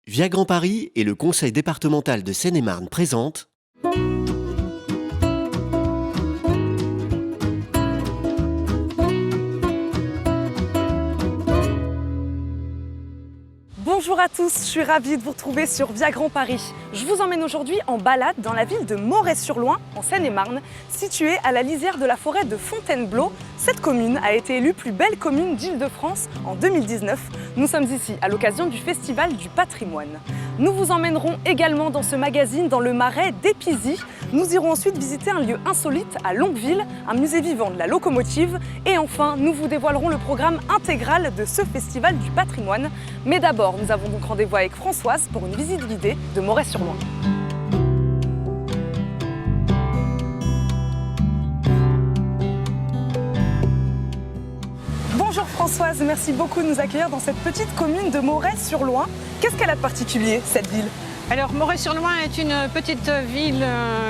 Via Grand Paris et le Conseil départemental de Seine-et-Marne présentent Bonjour à tous, je suis ravie de vous retrouver sur Via Grand Paris. Je vous emmène aujourd'hui en balade dans la ville de Moret-sur-Loing, en Seine-et-Marne, située à la lisière de la forêt de Fontainebleau. Cette commune a été élue plus belle commune d'Île-de-France en 2019. Nous sommes ici à l'occasion du Festival du patrimoine. Nous vous emmènerons également dans ce magazine dans le marais d'Épizy. Nous irons ensuite visiter un lieu insolite à Longueville, un musée vivant de la locomotive. Et enfin, nous vous dévoilerons le programme intégral de ce Festival du patrimoine. Mais d'abord, nous avons donc rendez-vous avec Françoise pour une visite guidée de Moret-sur-Loing. Bonjour Françoise, merci beaucoup de nous accueillir dans cette petite commune de Moret-sur-Loing. Qu'est-ce qu'elle a de particulier, cette ville ? Alors Moret-sur-Loing est une petite ville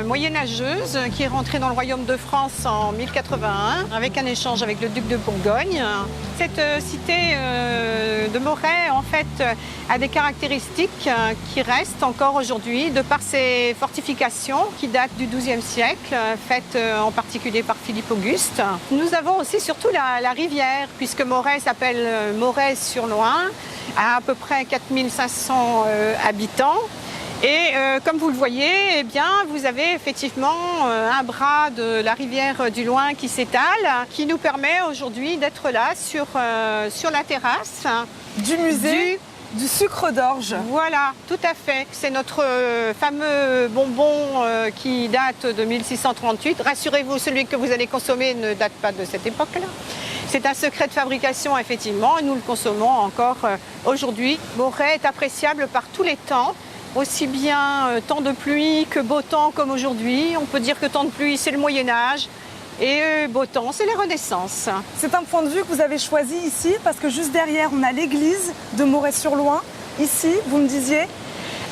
moyenâgeuse qui est rentrée dans le royaume de France en 1081 avec un échange avec le duc de Bourgogne. Cette cité de Moret en fait a des caractéristiques qui restent encore aujourd'hui de par ses fortifications qui datent du XIIe siècle, faites en particulier par Philippe Auguste. Nous avons aussi surtout la rivière puisque Moret s'appelle Moret-sur-Loing, à peu près 4500 habitants. Et comme vous le voyez, eh bien, vous avez effectivement un bras de la rivière du Loing qui s'étale, qui nous permet aujourd'hui d'être là sur la terrasse Du musée du sucre d'orge. Voilà, tout à fait. C'est notre fameux bonbon qui date de 1638. Rassurez-vous, celui que vous allez consommer ne date pas de cette époque-là. C'est un secret de fabrication, effectivement, et nous le consommons encore aujourd'hui. Moret est appréciable par tous les temps. Aussi bien temps de pluie que beau temps comme aujourd'hui. On peut dire que temps de pluie, c'est le Moyen-Âge et beau temps, c'est la Renaissance. C'est un point de vue que vous avez choisi ici parce que juste derrière, on a l'église de Moret-sur-Loing. Ici, vous me disiez ?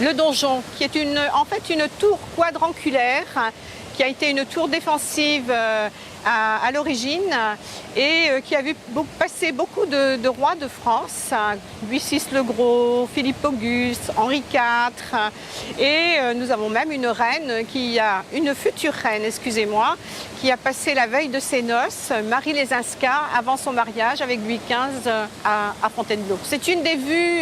Le donjon, qui est en fait une tour quadrangulaire, qui a été une tour défensive à l'origine et qui a vu passer beaucoup de rois de France, Louis VI le Gros, Philippe Auguste, Henri IV, et nous avons même une future reine, excusez-moi, qui a passé la veille de ses noces, Marie Lesinska, avant son mariage avec Louis XV à Fontainebleau. C'est une des vues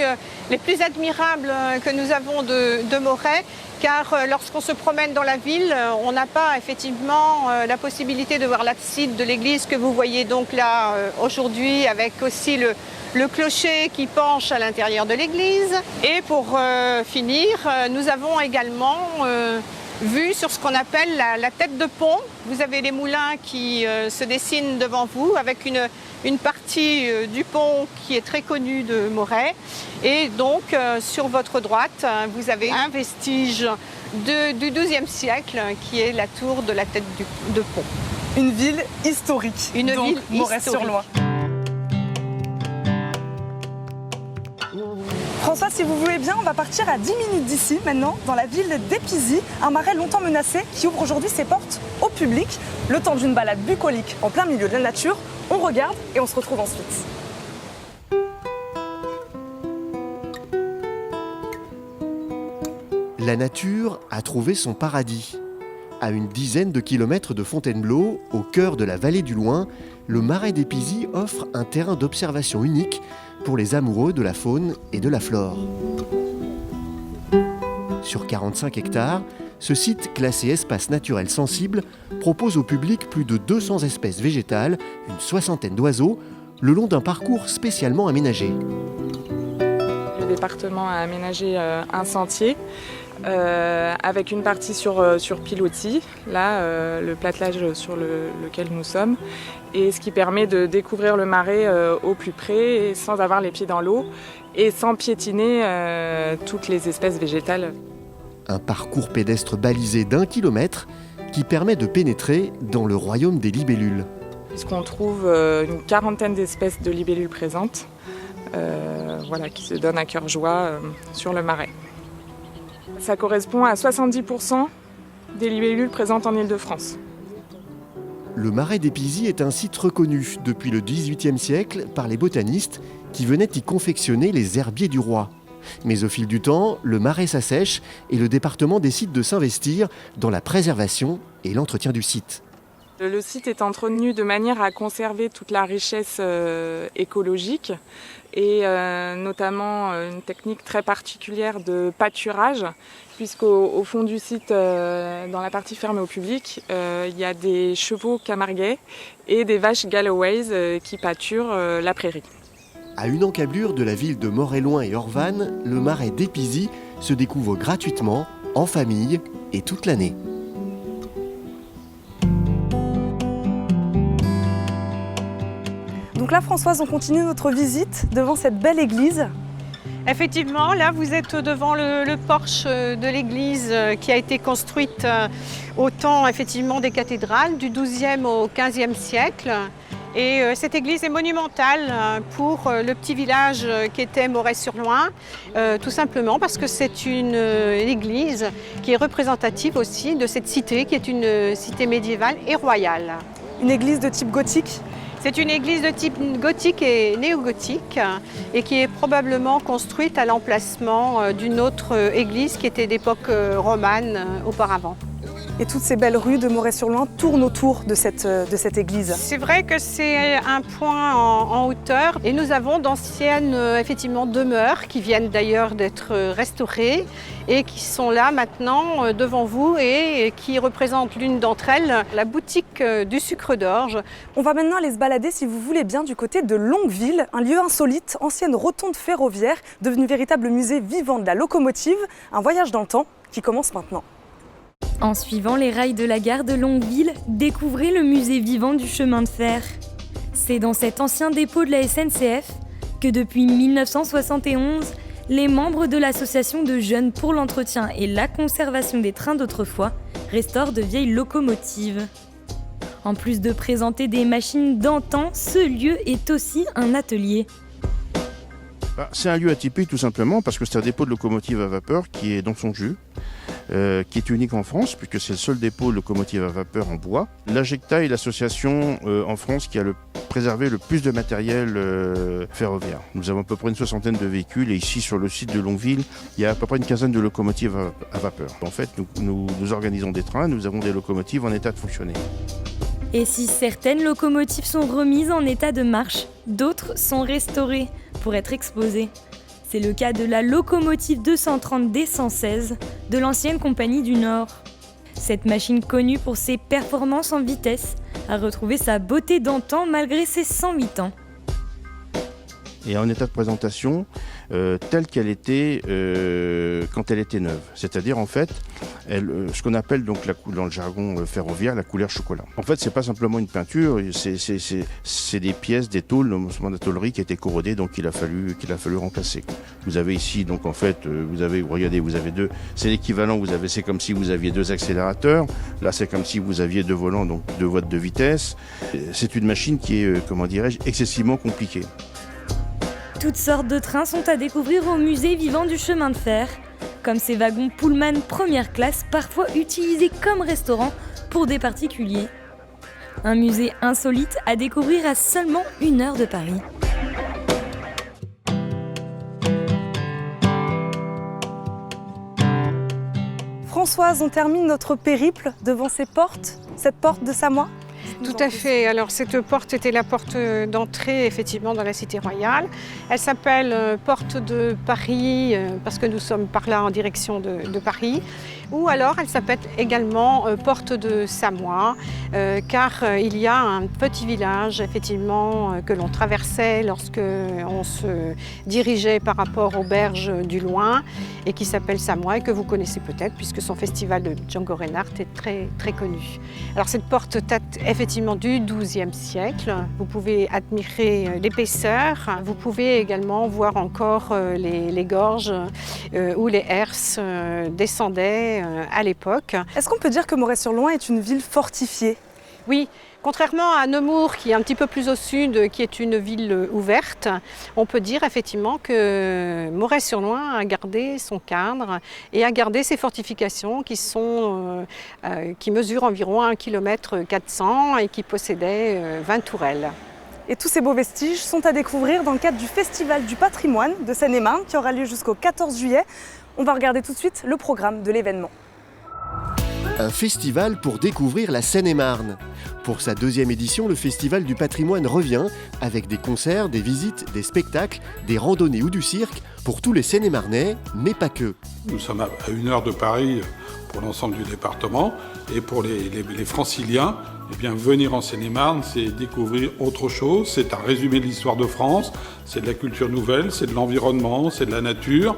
les plus admirables que nous avons de Moret, car lorsqu'on se promène dans la ville, on n'a pas effectivement la possibilité de voir l'abside de l'église que vous voyez donc là aujourd'hui, avec aussi le clocher qui penche à l'intérieur de l'église. Et pour finir, nous avons également vue sur ce qu'on appelle la tête de pont. Vous avez les moulins qui se dessinent devant vous avec une partie du pont qui est très connue de Moret. Et donc sur votre droite, vous avez un vestige du XIIe siècle qui est la tour de la tête de pont. Une ville historique, une donc ville Moret-sur-Loing. François, si vous voulez bien, on va partir à 10 minutes d'ici, maintenant, dans la ville d'Épizy, un marais longtemps menacé qui ouvre aujourd'hui ses portes au public. Le temps d'une balade bucolique en plein milieu de la nature, on regarde et on se retrouve ensuite. La nature a trouvé son paradis. À une dizaine de kilomètres de Fontainebleau, au cœur de la vallée du Loing, le marais d'Épizy offre un terrain d'observation unique pour les amoureux de la faune et de la flore. Sur 45 hectares, ce site classé espace naturel sensible propose au public plus de 200 espèces végétales, une soixantaine d'oiseaux, le long d'un parcours spécialement aménagé. Le département a aménagé un sentier avec une partie sur pilotis, là le platelage sur lequel nous sommes, et ce qui permet de découvrir le marais au plus près sans avoir les pieds dans l'eau et sans piétiner toutes les espèces végétales. Un parcours pédestre balisé d'1 kilomètre qui permet de pénétrer dans le royaume des libellules. Puisqu'on trouve une quarantaine d'espèces de libellules présentes, qui se donnent à cœur joie sur le marais. Ça correspond à 70% des libellules présentes en Île-de-France. Le marais d'Épizy est un site reconnu depuis le XVIIIe siècle par les botanistes qui venaient y confectionner les herbiers du roi. Mais au fil du temps, le marais s'assèche et le département décide de s'investir dans la préservation et l'entretien du site. Le site est entretenu de manière à conserver toute la richesse écologique et notamment une technique très particulière de pâturage, puisqu'au fond du site, dans la partie fermée au public, il y a des chevaux camarguais et des vaches galloways qui pâturent la prairie. À une encablure de la ville de Moret-Loing et Orvanne, le marais d'Épisy se découvre gratuitement, en famille et toute l'année. Donc là, Françoise, on continue notre visite devant cette belle église. Effectivement, là vous êtes devant le porche de l'église qui a été construite au temps effectivement des cathédrales du XIIe au XVe siècle. Et cette église est monumentale pour le petit village qui était Moret-sur-Loing, tout simplement parce que c'est une église qui est représentative aussi de cette cité qui est une cité médiévale et royale. Une église de type gothique. C'est une église de type gothique et néo-gothique et qui est probablement construite à l'emplacement d'une autre église qui était d'époque romane auparavant. Et toutes ces belles rues de Moret-sur-Loing tournent autour de cette église. C'est vrai que c'est un point en hauteur et nous avons d'anciennes effectivement demeures qui viennent d'ailleurs d'être restaurées et qui sont là maintenant devant vous et qui représentent l'une d'entre elles, la boutique du sucre d'orge. On va maintenant aller se balader, si vous voulez bien, du côté de Longueville, un lieu insolite, ancienne rotonde ferroviaire, devenue véritable musée vivant de la locomotive, un voyage dans le temps qui commence maintenant. En suivant les rails de la gare de Longueville, découvrez le musée vivant du chemin de fer. C'est dans cet ancien dépôt de la SNCF que depuis 1971, les membres de l'association de jeunes pour l'entretien et la conservation des trains d'autrefois restaurent de vieilles locomotives. En plus de présenter des machines d'antan, ce lieu est aussi un atelier. C'est un lieu atypique tout simplement parce que c'est un dépôt de locomotive à vapeur qui est dans son jus, qui est unique en France puisque c'est le seul dépôt de locomotive à vapeur en bois. L'Agecta est l'association en France qui a préservé le plus de matériel ferroviaire. Nous avons à peu près une soixantaine de véhicules et ici sur le site de Longueville, il y a à peu près une quinzaine de locomotives à vapeur. En fait, nous organisons des trains, nous avons des locomotives en état de fonctionner. Et si certaines locomotives sont remises en état de marche, d'autres sont restaurées pour être exposées. C'est le cas de la locomotive 230 D116 de l'ancienne Compagnie du Nord. Cette machine connue pour ses performances en vitesse a retrouvé sa beauté d'antan malgré ses 108 ans. Et en état de présentation telle qu'elle était quand elle était neuve. C'est-à-dire en fait, ce qu'on appelle donc dans le jargon ferroviaire la couleur chocolat. En fait, c'est pas simplement une peinture, c'est des pièces, des tôles, notamment de la tôlerie qui a été corrodée, donc qu'il a fallu remplacer. Vous avez ici donc en fait, regardez, vous avez deux, c'est l'équivalent. C'est comme si vous aviez deux accélérateurs. Là, c'est comme si vous aviez deux volants, donc deux boîtes de vitesse. C'est une machine qui est, excessivement compliquée. Toutes sortes de trains sont à découvrir au musée vivant du chemin de fer, comme ces wagons Pullman première classe parfois utilisés comme restaurant pour des particuliers. Un musée insolite à découvrir à seulement 1 heure de Paris. Françoise, on termine notre périple devant cette porte de Samois. Tout à fait. Alors cette porte était la porte d'entrée effectivement dans la cité royale. Elle s'appelle porte de Paris parce que nous sommes par là en direction de Paris. Ou alors elle s'appelle également porte de Samois car il y a un petit village effectivement que l'on traversait lorsque on se dirigeait par rapport aux berges du Loing et qui s'appelle Samois et que vous connaissez peut-être puisque son festival de Django Reinhardt est très, très connu. Alors cette porte date effectivement du XIIe siècle. Vous pouvez admirer l'épaisseur. Vous pouvez également voir encore les gorges où les herses descendaient à l'époque. Est-ce qu'on peut dire que Moret-sur-Loing est une ville fortifiée ? Oui, contrairement à Nemours qui est un petit peu plus au sud, qui est une ville ouverte, on peut dire effectivement que Moret-sur-Loing a gardé son cadre et a gardé ses fortifications qui mesurent environ 1,4 km et qui possédaient 20 tourelles. Et tous ces beaux vestiges sont à découvrir dans le cadre du Festival du patrimoine de Seine-et-Marne qui aura lieu jusqu'au 14 juillet. On va regarder tout de suite le programme de l'événement. Un festival pour découvrir la Seine-et-Marne. Pour sa 2e édition, le Festival du patrimoine revient avec des concerts, des visites, des spectacles, des randonnées ou du cirque pour tous les Seine-et-Marnais, mais pas que. Nous sommes à 1 heure de Paris pour l'ensemble du département et pour les franciliens, eh bien, venir en Seine-et-Marne, c'est découvrir autre chose, c'est un résumé de l'histoire de France, c'est de la culture nouvelle, c'est de l'environnement, c'est de la nature,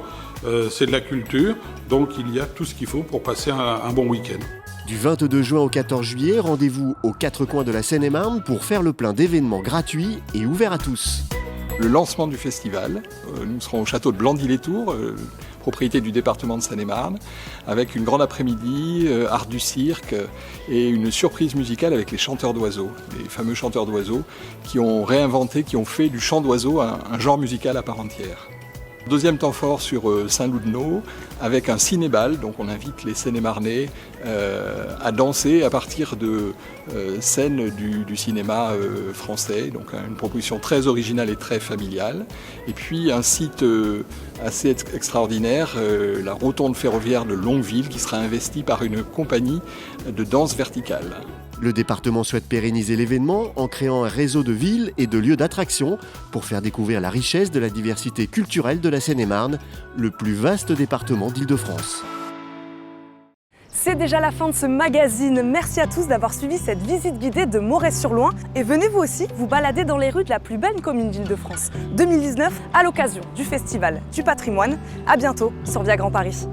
c'est de la culture, donc il y a tout ce qu'il faut pour passer un bon week-end. Du 22 juin au 14 juillet, rendez-vous aux 4 coins de la Seine-et-Marne pour faire le plein d'événements gratuits et ouverts à tous. Le lancement du festival, nous serons au château de Blandy-les-Tours, propriété du département de Seine-et-Marne, avec une grande après-midi, art du cirque et une surprise musicale avec les chanteurs d'oiseaux, les fameux chanteurs d'oiseaux qui ont réinventé, qui ont fait du chant d'oiseau un genre musical à part entière. Deuxième temps fort sur Saint-Loup-de-Nau avec un cinébal, donc on invite les Seine-et-Marnais à danser à partir de scènes du cinéma français, donc une proposition très originale et très familiale. Et puis un site assez extraordinaire, la rotonde ferroviaire de Longueville qui sera investie par une compagnie de danse verticale. Le département souhaite pérenniser l'événement en créant un réseau de villes et de lieux d'attraction pour faire découvrir la richesse de la diversité culturelle de la Seine-et-Marne, le plus vaste département d'Île-de-France. C'est déjà la fin de ce magazine. Merci à tous d'avoir suivi cette visite guidée de Moret-sur-Loing. Et venez vous aussi vous balader dans les rues de la plus belle commune d'Île-de-France 2019 à l'occasion du Festival du patrimoine. À bientôt sur Via Grand Paris.